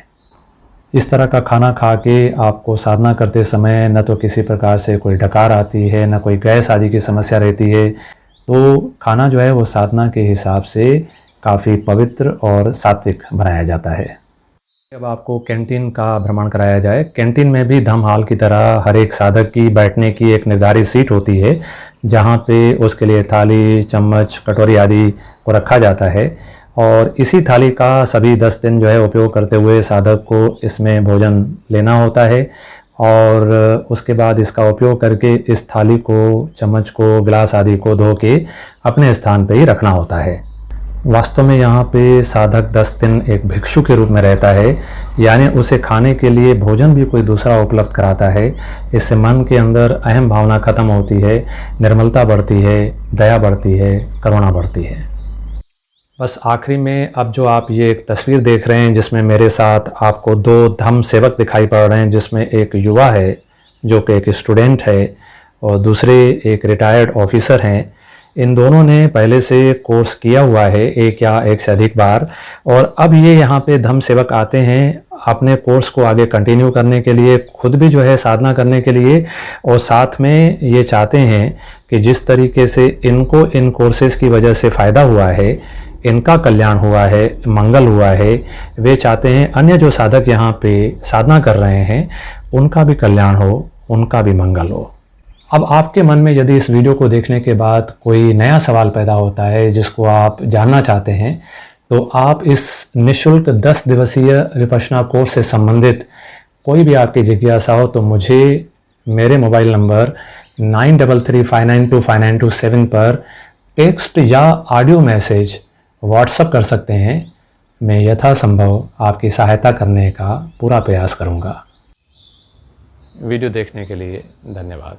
इस तरह का खाना खा के आपको साधना करते समय न तो किसी प्रकार से कोई डकार आती है, न कोई गैस आदि की समस्या रहती है। तो खाना जो है वो साधना के हिसाब से काफ़ी पवित्र और सात्विक बनाया जाता है। अब आपको कैंटीन का भ्रमण कराया जाए। कैंटीन में भी धम्म हाल की तरह हर एक साधक की बैठने की एक निर्धारित सीट होती है, जहाँ पे उसके लिए थाली, चम्मच, कटोरी आदि को रखा जाता है और इसी थाली का सभी 10 दिन जो है उपयोग करते हुए साधक को इसमें भोजन लेना होता है और उसके बाद इसका उपयोग करके इस थाली को, चम्मच को, गिलास आदि को धो के अपने स्थान पे ही रखना होता है। वास्तव में यहाँ पे साधक 10 दिन एक भिक्षु के रूप में रहता है, यानी उसे खाने के लिए भोजन भी कोई दूसरा उपलब्ध कराता है। इससे मन के अंदर अहम भावना खत्म होती है, निर्मलता बढ़ती है, दया बढ़ती है, करुणा बढ़ती है। बस आखिरी में अब जो आप ये एक तस्वीर देख रहे हैं जिसमें मेरे साथ आपको 2 धम्म सेवक दिखाई पड़ रहे हैं, जिसमें एक युवा है जो कि एक स्टूडेंट है और दूसरे एक रिटायर्ड ऑफिसर हैं, इन दोनों ने पहले से कोर्स किया हुआ है एक या एक से अधिक बार, और अब ये यहाँ पे धम्म सेवक आते हैं अपने कोर्स को आगे कंटिन्यू करने के लिए, खुद भी जो है साधना करने के लिए, और साथ में ये चाहते हैं कि जिस तरीके से इनको इन कोर्सेज़ की वजह से फ़ायदा हुआ है, इनका कल्याण हुआ है, मंगल हुआ है, वे चाहते हैं अन्य जो साधक यहाँ पे साधना कर रहे हैं उनका भी कल्याण हो, उनका भी मंगल हो। अब आपके मन में यदि इस वीडियो को देखने के बाद कोई नया सवाल पैदा होता है जिसको आप जानना चाहते हैं, तो आप इस निःशुल्क 10 दिवसीय विपश्यना कोर्स से संबंधित कोई भी आपकी जिज्ञासा हो तो मुझे मेरे मोबाइल नंबर 9335925927 पर टेक्स्ट या ऑडियो मैसेज व्हाट्सएप कर सकते हैं। मैं यथासंभव आपकी सहायता करने का पूरा प्रयास करूंगा। वीडियो देखने के लिए धन्यवाद।